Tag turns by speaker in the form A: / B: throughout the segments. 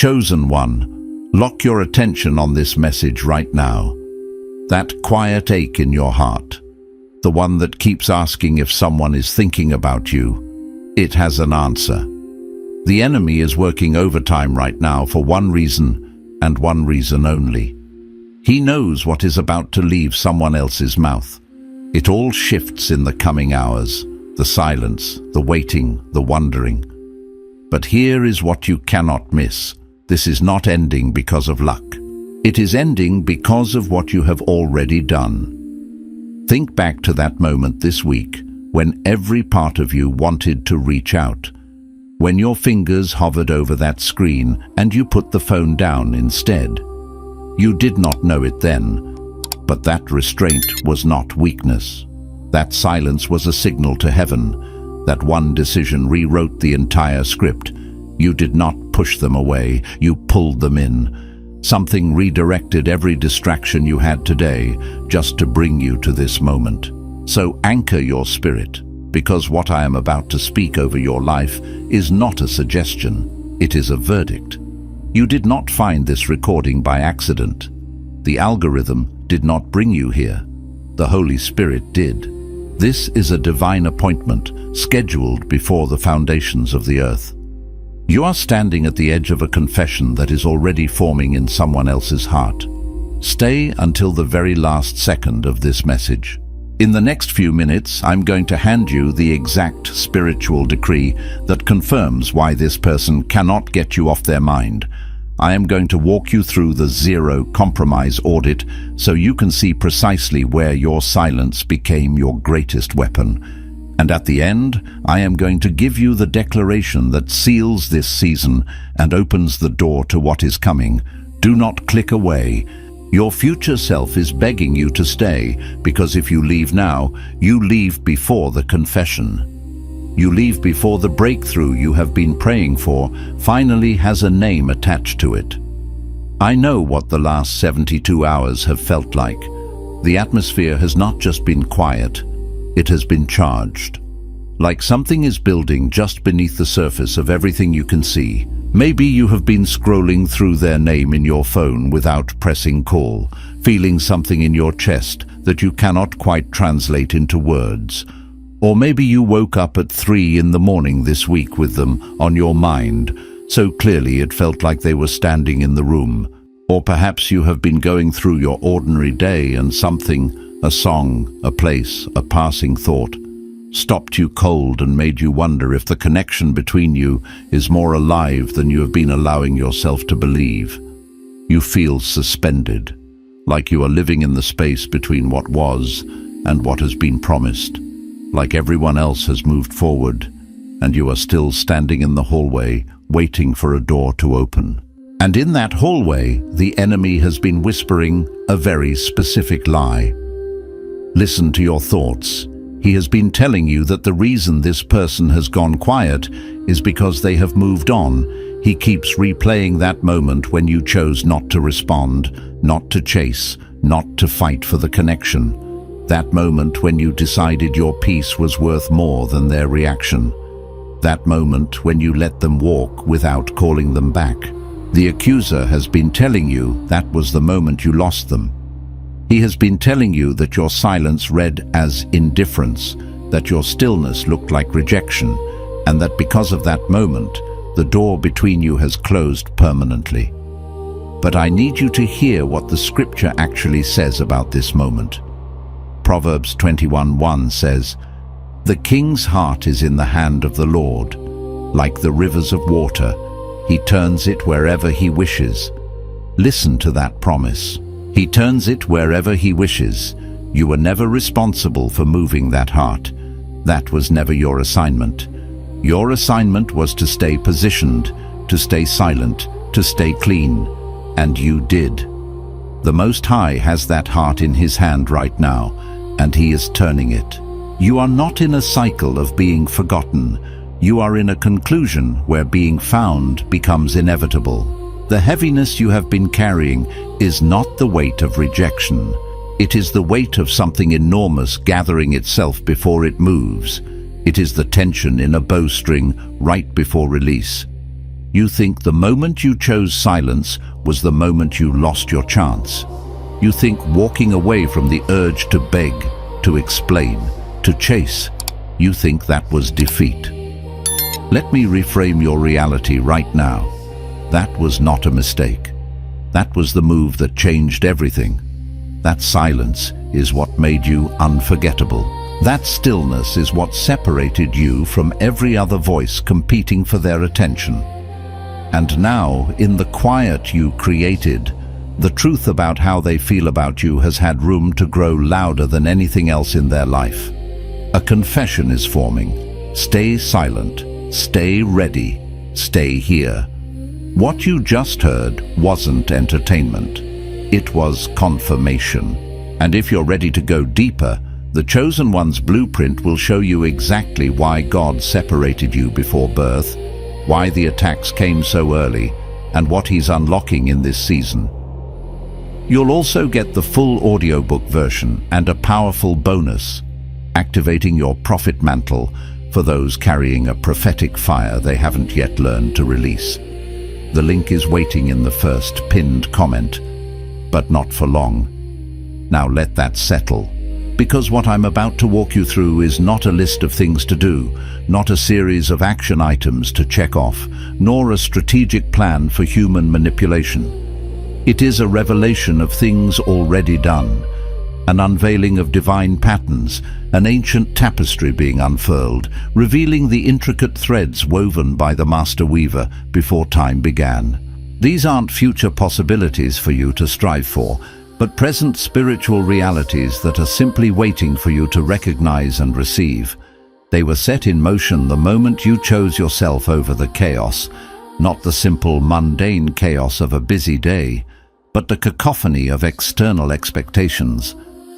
A: Chosen one, lock your attention on this message right now. That quiet ache in your heart, the one that keeps asking if someone is thinking about you, it has an answer. The enemy is working overtime right now for one reason, and one reason only. He knows what is about to leave someone else's mouth. It all shifts in the coming hours, the silence, the waiting, the wondering. But here is what you cannot miss. This is not ending because of luck. It is ending because of what you have already done. Think back to that moment this week when every part of you wanted to reach out, when your fingers hovered over that screen and you put the phone down instead. You did not know it then, but that restraint was not weakness. That silence was a signal to heaven. That one decision rewrote the entire script. You did not push them away, you pulled them in. Something redirected every distraction you had today just to bring you to this moment. So anchor your spirit, because what I am about to speak over your life is not a suggestion, it is a verdict. You did not find this recording by accident. The algorithm did not bring you here. The Holy Spirit did. This is a divine appointment scheduled before the foundations of the earth. You are standing at the edge of a confession that is already forming in someone else's heart. Stay until the very last second of this message. In the next few minutes, I'm going to hand you the exact spiritual decree that confirms why this person cannot get you off their mind. I am going to walk you through the zero compromise audit so you can see precisely where your silence became your greatest weapon. And at the end, I am going to give you the declaration that seals this season and opens the door to what is coming. Do not click away. Your future self is begging you to stay, because if you leave now, you leave before the confession. You leave before the breakthrough you have been praying for finally has a name attached to it. I know what the last 72 hours have felt like. The atmosphere has not just been quiet, it has been charged. Like something is building just beneath the surface of everything you can see. Maybe you have been scrolling through their name in your phone without pressing call, feeling something in your chest that you cannot quite translate into words. Or maybe you woke up at 3 in the morning this week with them on your mind, so clearly it felt like they were standing in the room. Or perhaps you have been going through your ordinary day and something, a song, a place, a passing thought, stopped you cold and made you wonder if the connection between you is more alive than you have been allowing yourself to believe. You feel suspended, like you are living in the space between what was and what has been promised, like everyone else has moved forward, and you are still standing in the hallway, waiting for a door to open. And in that hallway, the enemy has been whispering a very specific lie. Listen to your thoughts. He has been telling you that the reason this person has gone quiet is because they have moved on. He keeps replaying that moment when you chose not to respond, not to chase, not to fight for the connection. That moment when you decided your peace was worth more than their reaction. That moment when you let them walk without calling them back. The accuser has been telling you that was the moment you lost them. He has been telling you that your silence read as indifference, that your stillness looked like rejection, and that because of that moment, the door between you has closed permanently. But I need you to hear what the scripture actually says about this moment. Proverbs 21:1 says, "The king's heart is in the hand of the Lord. Like the rivers of water, he turns it wherever he wishes." Listen to that promise. He turns it wherever he wishes. You were never responsible for moving that heart. That was never your assignment. Your assignment was to stay positioned, to stay silent, to stay clean. And you did. The Most High has that heart in his hand right now, and he is turning it. You are not in a cycle of being forgotten. You are in a conclusion where being found becomes inevitable. The heaviness you have been carrying is not the weight of rejection. It is the weight of something enormous gathering itself before it moves. It is the tension in a bowstring right before release. You think the moment you chose silence was the moment you lost your chance. You think walking away from the urge to beg, to explain, to chase, you think that was defeat. Let me reframe your reality right now. That was not a mistake. That was the move that changed everything. That silence is what made you unforgettable. That stillness is what separated you from every other voice competing for their attention. And now, in the quiet you created, the truth about how they feel about you has had room to grow louder than anything else in their life. A confession is forming. Stay silent. Stay ready. Stay here. What you just heard wasn't entertainment. It was confirmation. And if you're ready to go deeper, the Chosen One's blueprint will show you exactly why God separated you before birth, why the attacks came so early, and what He's unlocking in this season. You'll also get the full audiobook version and a powerful bonus, activating your prophet mantle for those carrying a prophetic fire they haven't yet learned to release. The link is waiting in the first pinned comment, but not for long. Now let that settle, because what I'm about to walk you through is not a list of things to do, not a series of action items to check off, nor a strategic plan for human manipulation. It is a revelation of things already done, an unveiling of divine patterns, an ancient tapestry being unfurled, revealing the intricate threads woven by the master weaver before time began. These aren't future possibilities for you to strive for, but present spiritual realities that are simply waiting for you to recognize and receive. They were set in motion the moment you chose yourself over the chaos, not the simple mundane chaos of a busy day, but the cacophony of external expectations,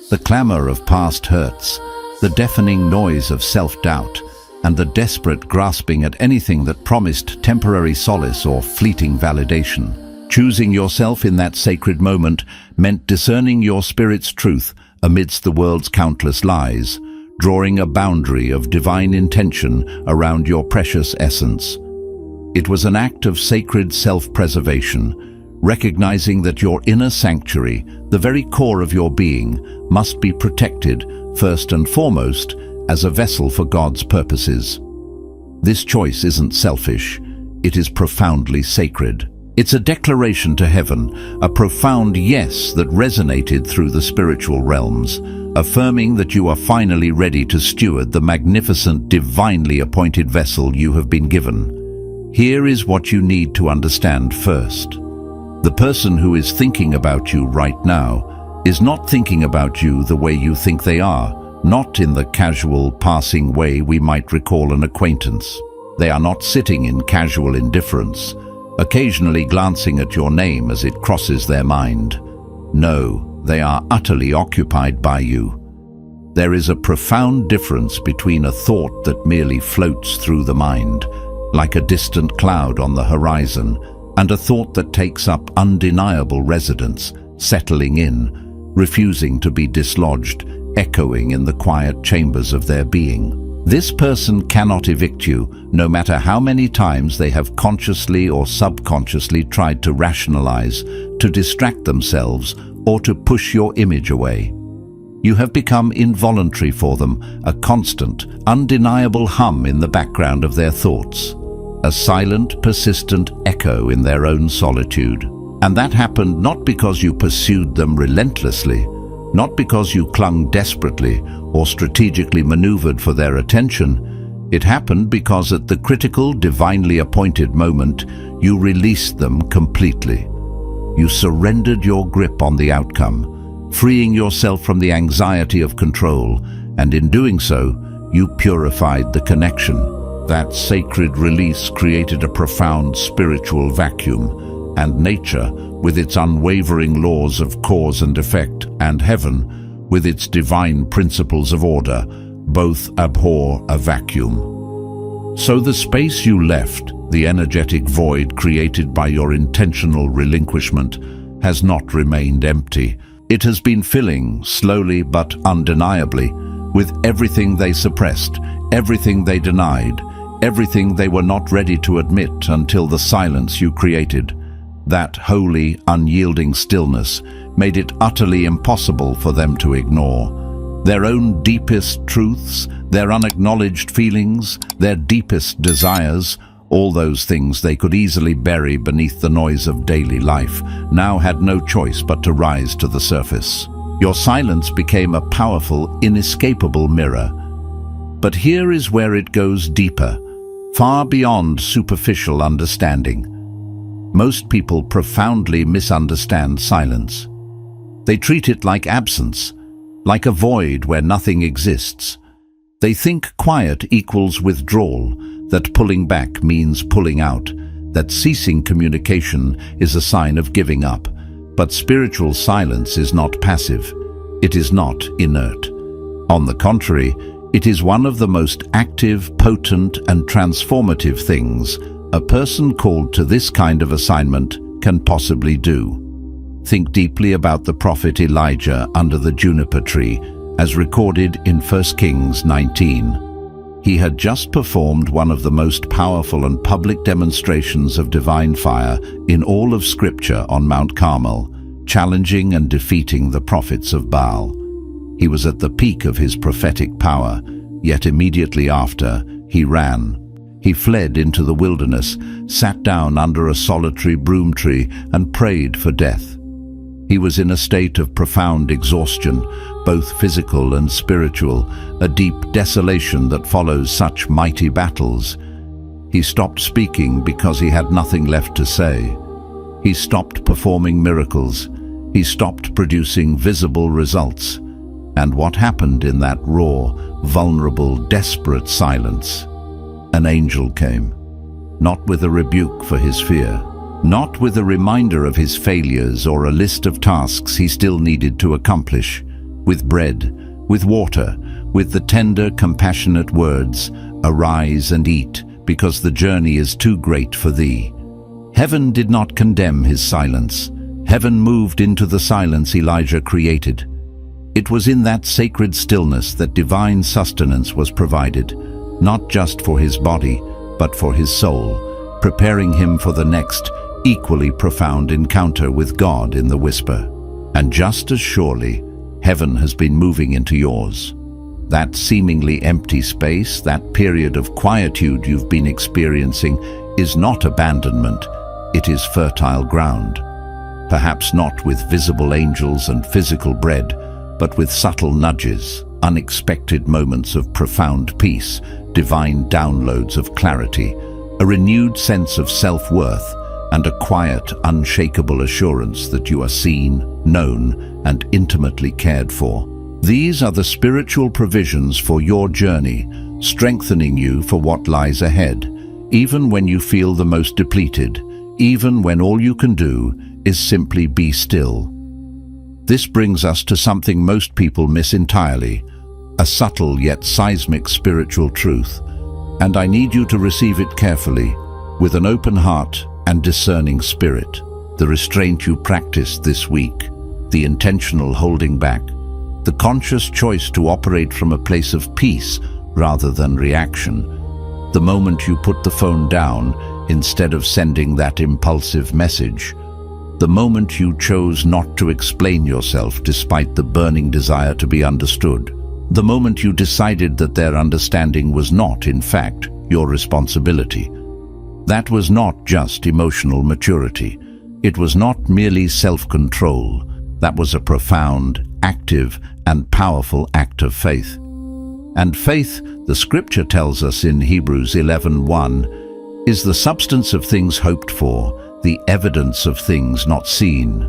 A: the clamor of past hurts, the deafening noise of self-doubt, and the desperate grasping at anything that promised temporary solace or fleeting validation. Choosing yourself in that sacred moment meant discerning your spirit's truth amidst the world's countless lies, drawing a boundary of divine intention around your precious essence. It was an act of sacred self-preservation, recognizing that your inner sanctuary, the very core of your being, must be protected first and foremost as a vessel for God's purposes. This choice isn't selfish, it is profoundly sacred. It's a declaration to heaven, a profound yes that resonated through the spiritual realms, affirming that you are finally ready to steward the magnificent, divinely appointed vessel you have been given. Here is what you need to understand first. The person who is thinking about you right now is not thinking about you the way you think they are, not in the casual, passing way we might recall an acquaintance. They are not sitting in casual indifference, occasionally glancing at your name as it crosses their mind. No, they are utterly occupied by you. There is a profound difference between a thought that merely floats through the mind, like a distant cloud on the horizon, and a thought that takes up undeniable residence, settling in, refusing to be dislodged, echoing in the quiet chambers of their being. This person cannot evict you, no matter how many times they have consciously or subconsciously tried to rationalize, to distract themselves, or to push your image away. You have become involuntary for them, a constant, undeniable hum in the background of their thoughts, a silent, persistent echo in their own solitude. And that happened not because you pursued them relentlessly, not because you clung desperately or strategically maneuvered for their attention. It happened because at the critical, divinely appointed moment, you released them completely. You surrendered your grip on the outcome, freeing yourself from the anxiety of control, and in doing so, you purified the connection. That sacred release created a profound spiritual vacuum, and nature, with its unwavering laws of cause and effect, and heaven, with its divine principles of order, both abhor a vacuum. So the space you left, the energetic void created by your intentional relinquishment, has not remained empty. It has been filling, slowly but undeniably, with everything they suppressed, everything they denied, everything they were not ready to admit until the silence you created. That holy, unyielding stillness made it utterly impossible for them to ignore. Their own deepest truths, their unacknowledged feelings, their deepest desires, all those things they could easily bury beneath the noise of daily life, now had no choice but to rise to the surface. Your silence became a powerful, inescapable mirror. But here is where it goes deeper, far beyond superficial understanding. Most people profoundly misunderstand silence. They treat it like absence, like a void where nothing exists. They think quiet equals withdrawal, that pulling back means pulling out, that ceasing communication is a sign of giving up. But spiritual silence is not passive. It is not inert. On the contrary, it is one of the most active, potent, and transformative things a person called to this kind of assignment can possibly do. Think deeply about the prophet Elijah under the juniper tree, as recorded in 1 Kings 19. He had just performed one of the most powerful and public demonstrations of divine fire in all of Scripture on Mount Carmel, challenging and defeating the prophets of Baal. He was at the peak of his prophetic power, yet immediately after, he ran. He fled into the wilderness, sat down under a solitary broom tree, and prayed for death. He was in a state of profound exhaustion, both physical and spiritual, a deep desolation that follows such mighty battles. He stopped speaking because he had nothing left to say. He stopped performing miracles. He stopped producing visible results. And what happened in that raw, vulnerable, desperate silence? An angel came, not with a rebuke for his fear, not with a reminder of his failures or a list of tasks he still needed to accomplish, with bread, with water, with the tender, compassionate words, "Arise and eat, because the journey is too great for thee." Heaven did not condemn his silence. Heaven moved into the silence Elijah created. It was in that sacred stillness that divine sustenance was provided, not just for his body, but for his soul, preparing him for the next, equally profound encounter with God in the whisper. And just as surely, heaven has been moving into yours. That seemingly empty space, that period of quietude you've been experiencing, is not abandonment, it is fertile ground. Perhaps not with visible angels and physical bread, but with subtle nudges, unexpected moments of profound peace, divine downloads of clarity, a renewed sense of self-worth, and a quiet, unshakable assurance that you are seen, known, and intimately cared for. These are the spiritual provisions for your journey, strengthening you for what lies ahead, even when you feel the most depleted, even when all you can do is simply be still. This brings us to something most people miss entirely, a subtle yet seismic spiritual truth, and I need you to receive it carefully, with an open heart and discerning spirit. The restraint you practiced this week, the intentional holding back, the conscious choice to operate from a place of peace rather than reaction, the moment you put the phone down instead of sending that impulsive message, the moment you chose not to explain yourself despite the burning desire to be understood, the moment you decided that their understanding was not, in fact, your responsibility. That was not just emotional maturity. It was not merely self-control. That was a profound, active, and powerful act of faith. And faith, the scripture tells us in Hebrews 11:1, is the substance of things hoped for, the evidence of things not seen.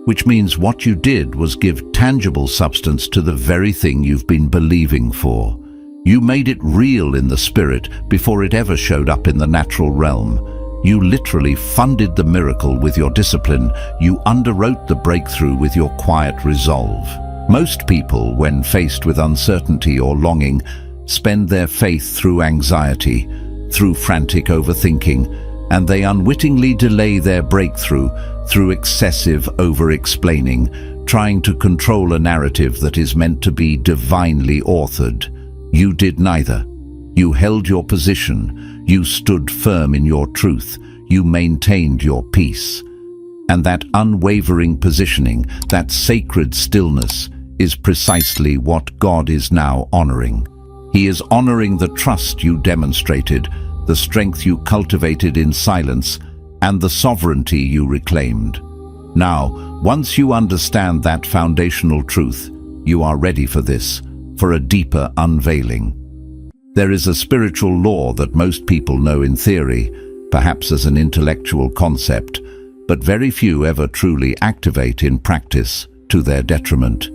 A: Which means what you did was give tangible substance to the very thing you've been believing for. You made it real in the spirit before it ever showed up in the natural realm. You literally funded the miracle with your discipline. You underwrote the breakthrough with your quiet resolve. Most people, when faced with uncertainty or longing, spend their faith through anxiety, through frantic overthinking, and they unwittingly delay their breakthrough through excessive over-explaining, trying to control a narrative that is meant to be divinely authored. You did neither. You held your position, you stood firm in your truth, you maintained your peace. And that unwavering positioning, that sacred stillness, is precisely what God is now honoring. He is honoring the trust you demonstrated, the strength you cultivated in silence, and the sovereignty you reclaimed. Now, once you understand that foundational truth, you are ready for this, for a deeper unveiling. There is a spiritual law that most people know in theory, perhaps as an intellectual concept, but very few ever truly activate in practice, to their detriment.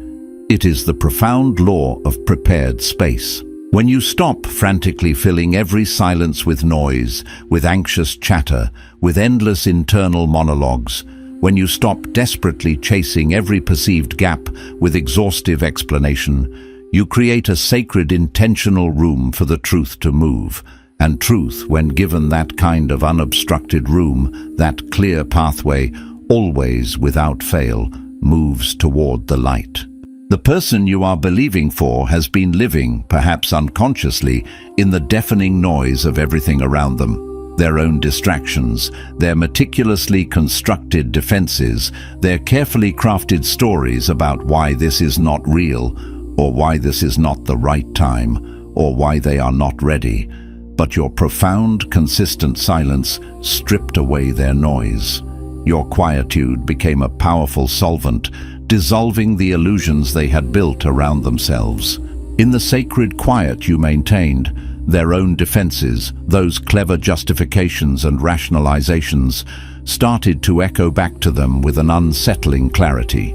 A: It is the profound law of prepared space. When you stop frantically filling every silence with noise, with anxious chatter, with endless internal monologues, when you stop desperately chasing every perceived gap with exhaustive explanation, you create a sacred intentional room for the truth to move. And truth, when given that kind of unobstructed room, that clear pathway, always without fail, moves toward the light. The person you are believing for has been living, perhaps unconsciously, in the deafening noise of everything around them. Their own distractions, their meticulously constructed defenses, their carefully crafted stories about why this is not real, or why this is not the right time, or why they are not ready. But your profound, consistent silence stripped away their noise. Your quietude became a powerful solvent, dissolving the illusions they had built around themselves. In the sacred quiet you maintained, their own defenses, those clever justifications and rationalizations, started to echo back to them with an unsettling clarity.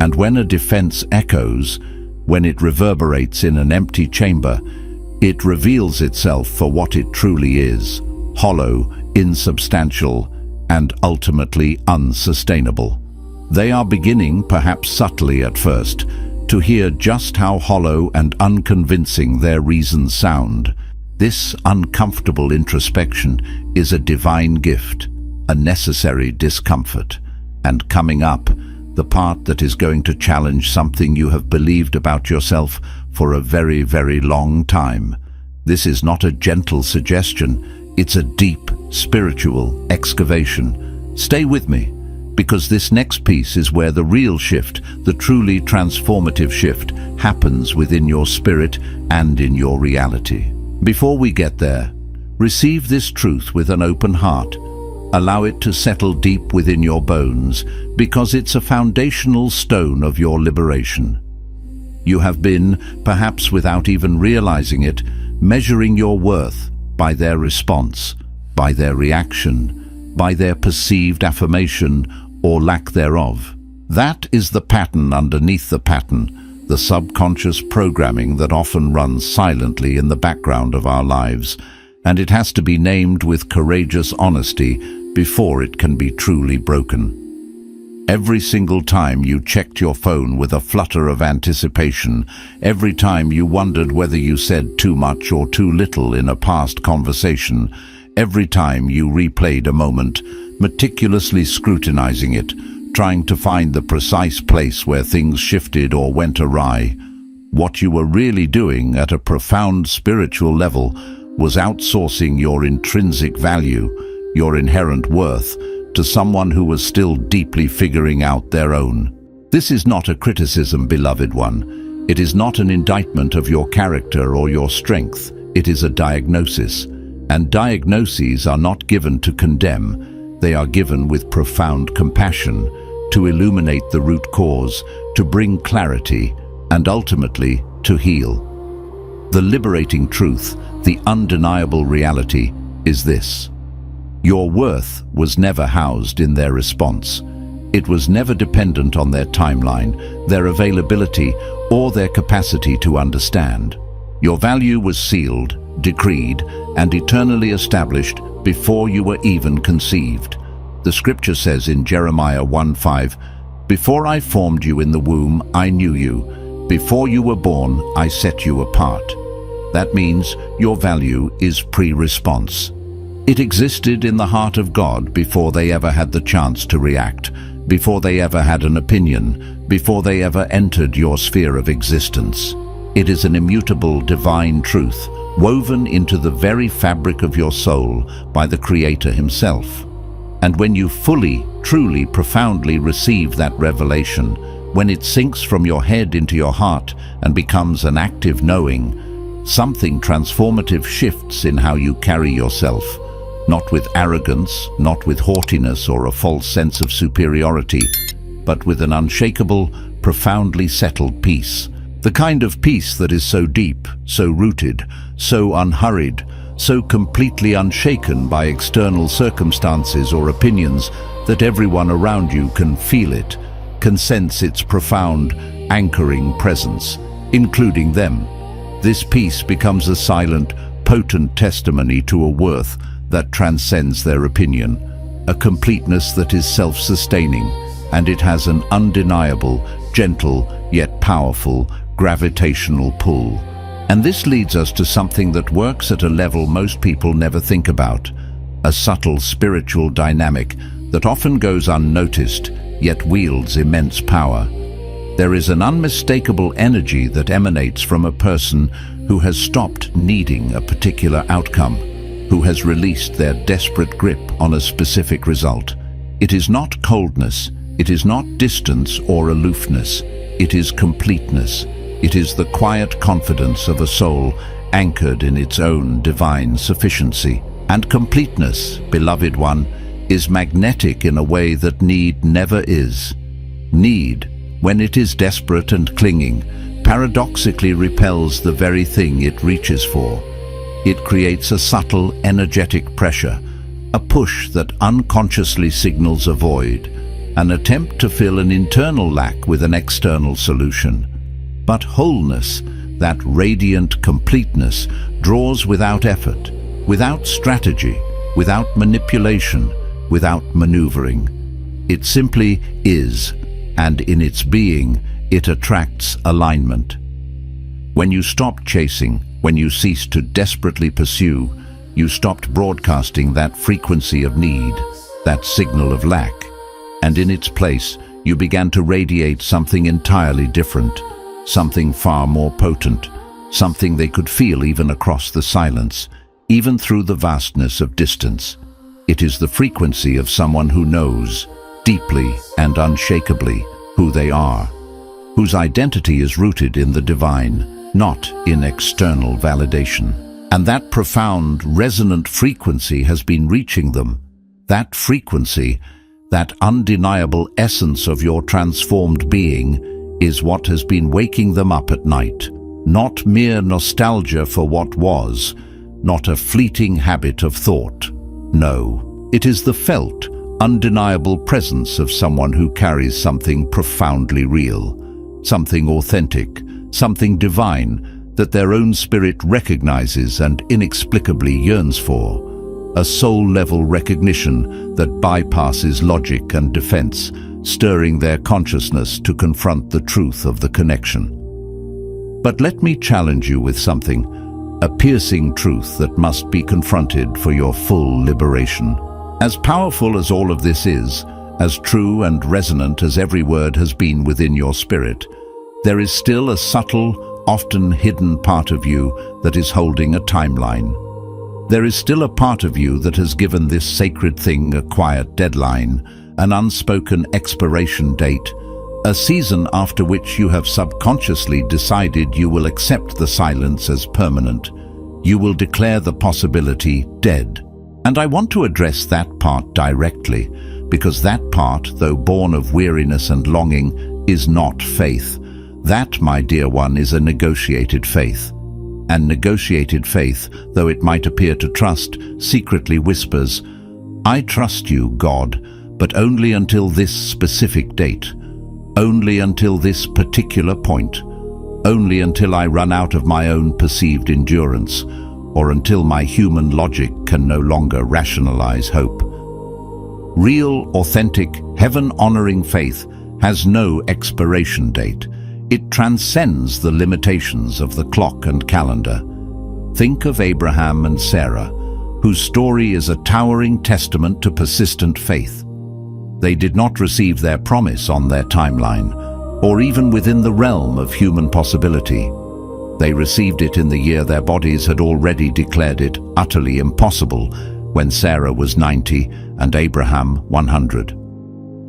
A: And when a defense echoes, when it reverberates in an empty chamber, it reveals itself for what it truly is: hollow, insubstantial, and ultimately unsustainable. They are beginning, perhaps subtly at first, to hear just how hollow and unconvincing their reasons sound. This uncomfortable introspection is a divine gift, a necessary discomfort. And coming up, the part that is going to challenge something you have believed about yourself for a very, very long time. This is not a gentle suggestion, it's a deep, spiritual excavation. Stay with me, because this next piece is where the real shift, the truly transformative shift, happens within your spirit and in your reality. Before we get there, receive this truth with an open heart. Allow it to settle deep within your bones, because it's a foundational stone of your liberation. You have been, perhaps without even realizing it, measuring your worth by their response, by their reaction, by their perceived affirmation or lack thereof. That is the pattern underneath the pattern, the subconscious programming that often runs silently in the background of our lives, and it has to be named with courageous honesty before it can be truly broken. Every single time you checked your phone with a flutter of anticipation, every time you wondered whether you said too much or too little in a past conversation, every time you replayed a moment, meticulously scrutinizing it, trying to find the precise place where things shifted or went awry, what you were really doing at a profound spiritual level was outsourcing your intrinsic value, your inherent worth, to someone who was still deeply figuring out their own. This is not a criticism, beloved one. It is not an indictment of your character or your strength. It is a diagnosis. And diagnoses are not given to condemn. They are given with profound compassion, to illuminate the root cause, to bring clarity, and ultimately to heal. The liberating truth, the undeniable reality, is this: your worth was never housed in their response. It was never dependent on their timeline, their availability, or their capacity to understand. Your value was sealed, decreed, and eternally established before you were even conceived. The scripture says in Jeremiah 1:5, "Before I formed you in the womb, I knew you. Before you were born, I set you apart." That means your value is pre-response. It existed in the heart of God before they ever had the chance to react, before they ever had an opinion, before they ever entered your sphere of existence. It is an immutable divine truth, woven into the very fabric of your soul by the Creator Himself. And when you fully, truly, profoundly receive that revelation, when it sinks from your head into your heart and becomes an active knowing, something transformative shifts in how you carry yourself, not with arrogance, not with haughtiness or a false sense of superiority, but with an unshakable, profoundly settled peace. The kind of peace that is so deep, so rooted, so unhurried, so completely unshaken by external circumstances or opinions that everyone around you can feel it, can sense its profound, anchoring presence, including them. This peace becomes a silent, potent testimony to a worth that transcends their opinion, a completeness that is self-sustaining, and it has an undeniable, gentle, yet powerful, gravitational pull. And this leads us to something that works at a level most people never think about, a subtle spiritual dynamic that often goes unnoticed, yet wields immense power. There is an unmistakable energy that emanates from a person who has stopped needing a particular outcome, who has released their desperate grip on a specific result. It is not coldness, it is not distance or aloofness, it is completeness. It is the quiet confidence of a soul anchored in its own divine sufficiency. And completeness, beloved one, is magnetic in a way that need never is. Need, when it is desperate and clinging, paradoxically repels the very thing it reaches for. It creates a subtle, energetic pressure, a push that unconsciously signals a void, an attempt to fill an internal lack with an external solution. But wholeness, that radiant completeness, draws without effort, without strategy, without manipulation, without maneuvering. It simply is, and in its being, it attracts alignment. When you stop chasing, when you cease to desperately pursue, you stopped broadcasting that frequency of need, that signal of lack, and in its place, you began to radiate something entirely different, something far more potent, something they could feel even across the silence, even through the vastness of distance. It is the frequency of someone who knows, deeply and unshakably, who they are, whose identity is rooted in the divine, not in external validation. And that profound, resonant frequency has been reaching them. That frequency, that undeniable essence of your transformed being, is what has been waking them up at night. Not mere nostalgia for what was, not a fleeting habit of thought. No, it is the felt, undeniable presence of someone who carries something profoundly real, something authentic, something divine that their own spirit recognizes and inexplicably yearns for. A soul-level recognition that bypasses logic and defense, stirring their consciousness to confront the truth of the connection. But let me challenge you with something, a piercing truth that must be confronted for your full liberation. As powerful as all of this is, as true and resonant as every word has been within your spirit, there is still a subtle, often hidden part of you that is holding a timeline. There is still a part of you that has given this sacred thing a quiet deadline, an unspoken expiration date, a season after which you have subconsciously decided you will accept the silence as permanent. You will declare the possibility dead. And I want to address that part directly, because that part, though born of weariness and longing, is not faith. That, my dear one, is a negotiated faith. And negotiated faith, though it might appear to trust, secretly whispers, "I trust you, God, but only until this specific date, only until this particular point, only until I run out of my own perceived endurance, or until my human logic can no longer rationalize hope." Real, authentic, heaven-honoring faith has no expiration date. It transcends the limitations of the clock and calendar. Think of Abraham and Sarah, whose story is a towering testament to persistent faith. They did not receive their promise on their timeline, or even within the realm of human possibility. They received it in the year their bodies had already declared it utterly impossible, when Sarah was 90 and Abraham 100.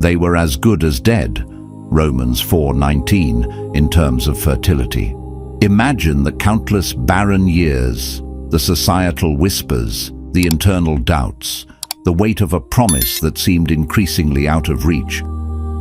A: They were as good as dead, Romans 4:19, in terms of fertility. Imagine the countless barren years, the societal whispers, the internal doubts, the weight of a promise that seemed increasingly out of reach.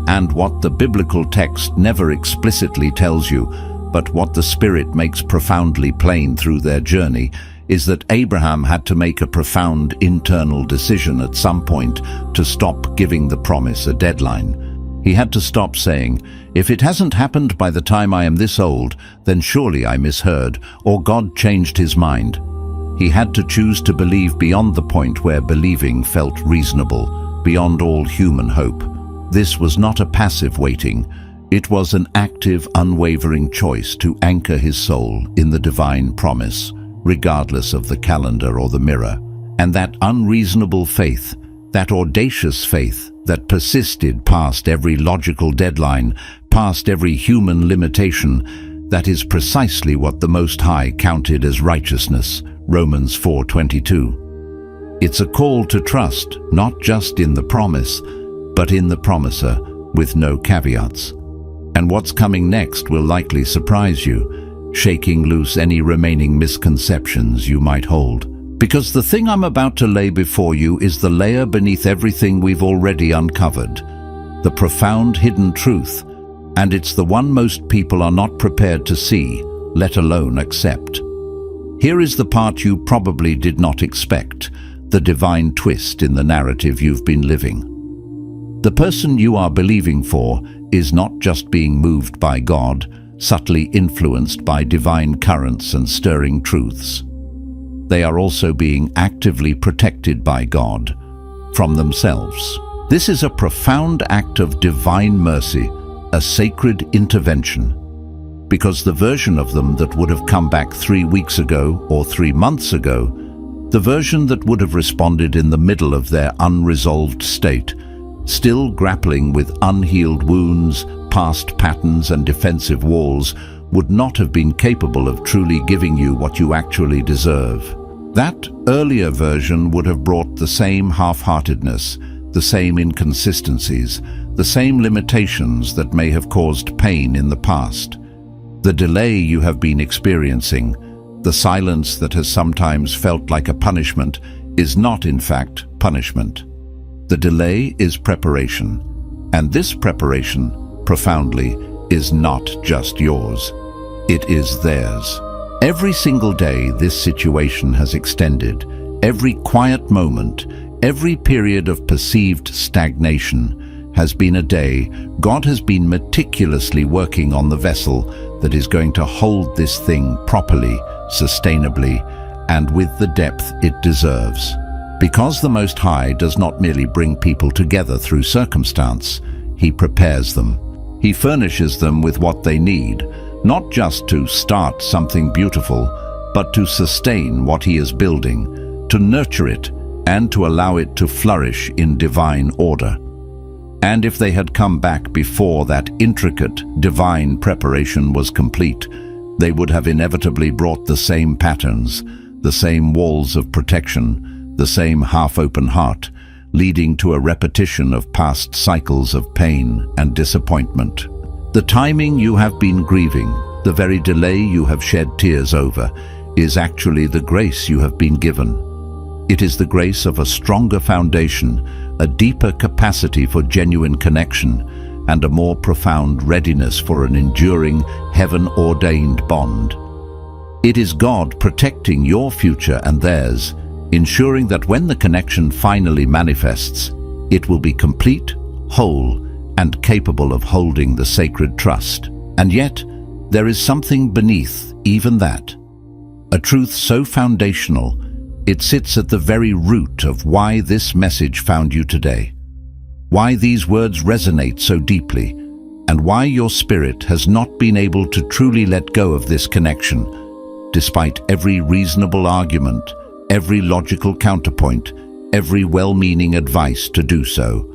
A: And what the biblical text never explicitly tells you, but what the Spirit makes profoundly plain through their journey, is that Abraham had to make a profound internal decision at some point to stop giving the promise a deadline. He had to stop saying, "If it hasn't happened by the time I am this old, then surely I misheard, or God changed his mind." He had to choose to believe beyond the point where believing felt reasonable, beyond all human hope. This was not a passive waiting. It was an active, unwavering choice to anchor his soul in the divine promise, regardless of the calendar or the mirror. And that unreasonable faith, that audacious faith that persisted past every logical deadline, past every human limitation, that is precisely what the Most High counted as righteousness, Romans 4:22. It's a call to trust, not just in the promise, but in the promiser, with no caveats. And what's coming next will likely surprise you, shaking loose any remaining misconceptions you might hold. Because the thing I'm about to lay before you is the layer beneath everything we've already uncovered, the profound hidden truth, and it's the one most people are not prepared to see, let alone accept. Here is the part you probably did not expect, the divine twist in the narrative you've been living. The person you are believing for is not just being moved by God, subtly influenced by divine currents and stirring truths. They are also being actively protected by God from themselves. This is a profound act of divine mercy, a sacred intervention. Because the version of them that would have come back 3 weeks ago or 3 months ago, the version that would have responded in the middle of their unresolved state, still grappling with unhealed wounds, past patterns and defensive walls, would not have been capable of truly giving you what you actually deserve. That earlier version would have brought the same half-heartedness, the same inconsistencies, the same limitations that may have caused pain in the past. The delay you have been experiencing, the silence that has sometimes felt like a punishment, is not in fact punishment. The delay is preparation, and this preparation, profoundly, is not just yours. It is theirs. Every single day this situation has extended, every quiet moment, every period of perceived stagnation has been a day God has been meticulously working on the vessel that is going to hold this thing properly, sustainably, and with the depth it deserves. Because the Most High does not merely bring people together through circumstance, He prepares them. He furnishes them with what they need, not just to start something beautiful, but to sustain what He is building, to nurture it, and to allow it to flourish in divine order. And if they had come back before that intricate, divine preparation was complete, they would have inevitably brought the same patterns, the same walls of protection, the same half-open heart, leading to a repetition of past cycles of pain and disappointment. The timing you have been grieving, the very delay you have shed tears over, is actually the grace you have been given. It is the grace of a stronger foundation, a deeper capacity for genuine connection, and a more profound readiness for an enduring, heaven-ordained bond. It is God protecting your future and theirs, ensuring that when the connection finally manifests, it will be complete, whole, and capable of holding the sacred trust. And yet, there is something beneath even that. A truth so foundational, it sits at the very root of why this message found you today, why these words resonate so deeply, and why your spirit has not been able to truly let go of this connection, despite every reasonable argument, every logical counterpoint, every well-meaning advice to do so.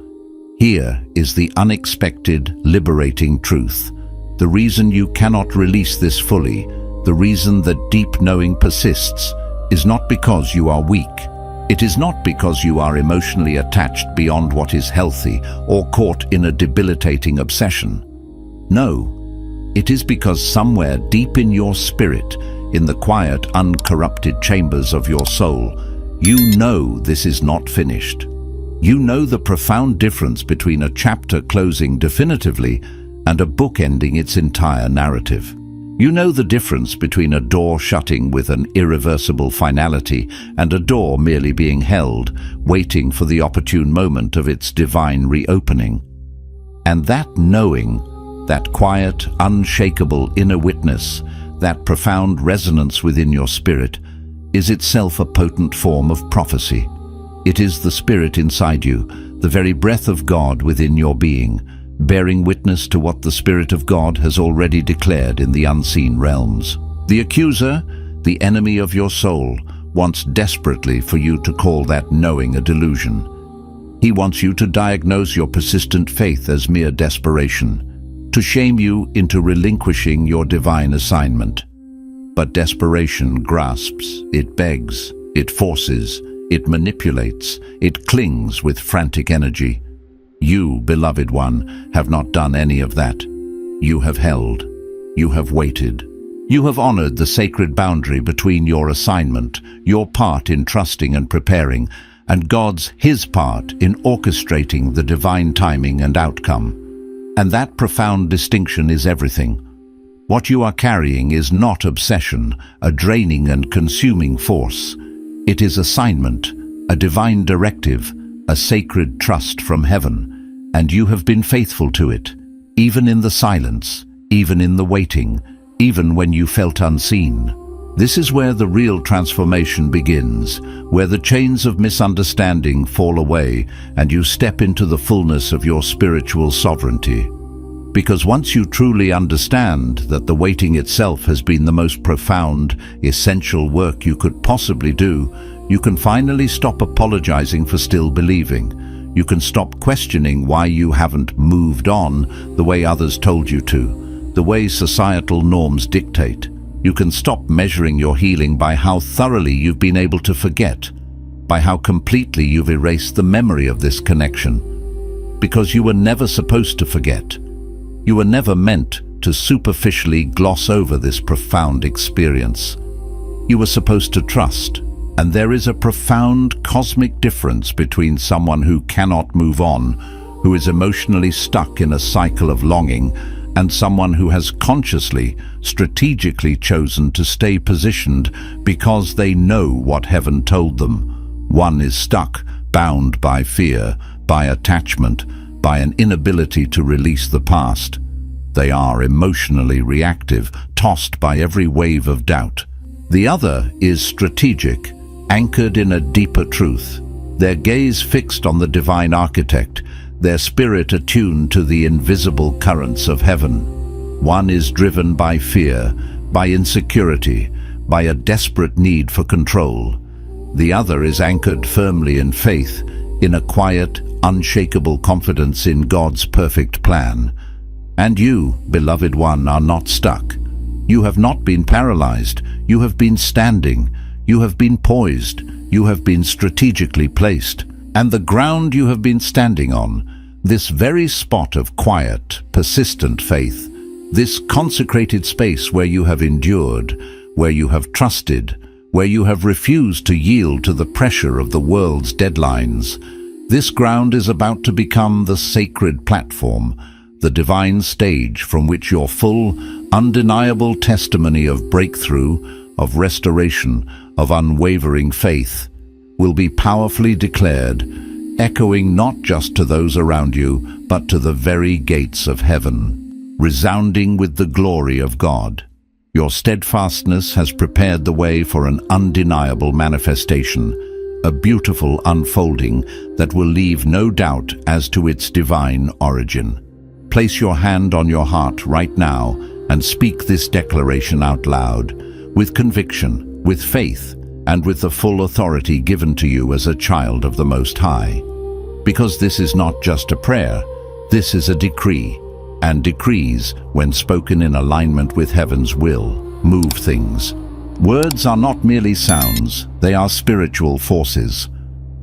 A: Here is the unexpected, liberating truth. The reason you cannot release this fully, The reason that deep knowing persists is not because you are weak. It is not because you are emotionally attached beyond what is healthy or caught in a debilitating obsession. No, it is because somewhere deep in your spirit, in the quiet, uncorrupted chambers of your soul, you know this is not finished. You know the profound difference between a chapter closing definitively and a book ending its entire narrative. You know the difference between a door shutting with an irreversible finality and a door merely being held, waiting for the opportune moment of its divine reopening. And that knowing, that quiet, unshakable inner witness, that profound resonance within your spirit, is itself a potent form of prophecy. It is the spirit inside you, the very breath of God within your being, bearing witness to what the Spirit of God has already declared in the unseen realms. The accuser, the enemy of your soul, wants desperately for you to call that knowing a delusion. He wants you to diagnose your persistent faith as mere desperation, to shame you into relinquishing your divine assignment. But desperation grasps, it begs, it forces, it manipulates, it clings with frantic energy. You, beloved one, have not done any of that. You have held. You have waited. You have honored the sacred boundary between your assignment, your part in trusting and preparing, and His part in orchestrating the divine timing and outcome. And that profound distinction is everything. What you are carrying is not obsession, a draining and consuming force. It is assignment, a divine directive, a sacred trust from heaven, and you have been faithful to it, even in the silence, even in the waiting, even when you felt unseen. This is where the real transformation begins, where the chains of misunderstanding fall away and you step into the fullness of your spiritual sovereignty. Because once you truly understand that the waiting itself has been the most profound, essential work you could possibly do, you can finally stop apologizing for still believing. You can stop questioning why you haven't moved on the way others told you to, the way societal norms dictate. You can stop measuring your healing by how thoroughly you've been able to forget, by how completely you've erased the memory of this connection. Because you were never supposed to forget. You were never meant to superficially gloss over this profound experience. You were supposed to trust. And there is a profound cosmic difference between someone who cannot move on, who is emotionally stuck in a cycle of longing, and someone who has consciously, strategically chosen to stay positioned because they know what heaven told them. One is stuck, bound by fear, by attachment, by an inability to release the past. They are emotionally reactive, tossed by every wave of doubt. The other is strategic, anchored in a deeper truth, their gaze fixed on the divine architect, their spirit attuned to the invisible currents of heaven. One is driven by fear, by insecurity, by a desperate need for control. The other is anchored firmly in faith, in a quiet, unshakable confidence in God's perfect plan. And you, beloved one, are not stuck. You have not been paralyzed. You have been standing. You have been poised, you have been strategically placed, and the ground you have been standing on, this very spot of quiet, persistent faith, this consecrated space where you have endured, where you have trusted, where you have refused to yield to the pressure of the world's deadlines, this ground is about to become the sacred platform, the divine stage from which your full, undeniable testimony of breakthrough, of restoration, of unwavering faith, will be powerfully declared, echoing not just to those around you, but to the very gates of heaven, resounding with the glory of God. Your steadfastness has prepared the way for an undeniable manifestation, a beautiful unfolding that will leave no doubt as to its divine origin. Place your hand on your heart right now and speak this declaration out loud, with conviction, with faith, and with the full authority given to you as a child of the Most High. Because this is not just a prayer, this is a decree, and decrees, when spoken in alignment with heaven's will, move things. Words are not merely sounds, they are spiritual forces.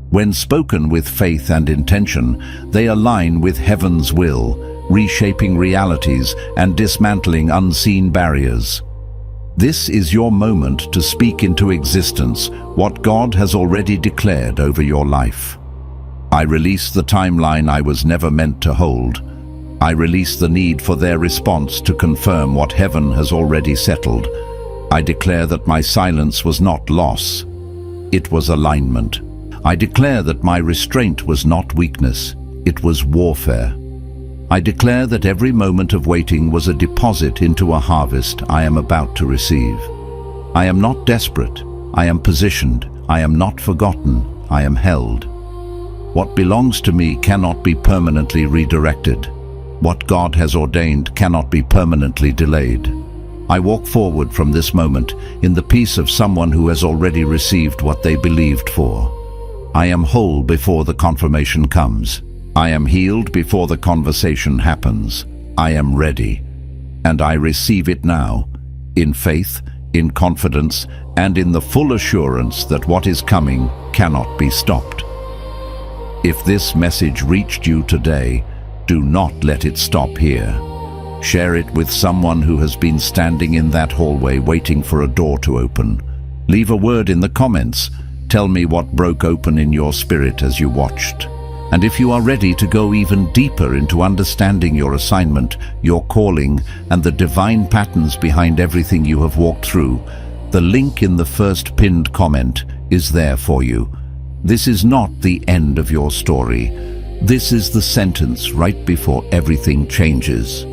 A: When spoken with faith and intention, they align with heaven's will, reshaping realities and dismantling unseen barriers. This is your moment to speak into existence what God has already declared over your life. I release the timeline I was never meant to hold. I release the need for their response to confirm what heaven has already settled. I declare that my silence was not loss. It was alignment. I declare that my restraint was not weakness. It was warfare. I declare that every moment of waiting was a deposit into a harvest I am about to receive. I am not desperate. I am positioned. I am not forgotten. I am held. What belongs to me cannot be permanently redirected. What God has ordained cannot be permanently delayed. I walk forward from this moment in the peace of someone who has already received what they believed for. I am whole before the confirmation comes. I am healed before the conversation happens. I am ready, and I receive it now, in faith, in confidence, and in the full assurance that what is coming cannot be stopped. If this message reached you today, do not let it stop here. Share it with someone who has been standing in that hallway waiting for a door to open. Leave a word in the comments. Tell me what broke open in your spirit as you watched. And if you are ready to go even deeper into understanding your assignment, your calling, and the divine patterns behind everything you have walked through, the link in the first pinned comment is there for you. This is not the end of your story. This is the sentence right before everything changes.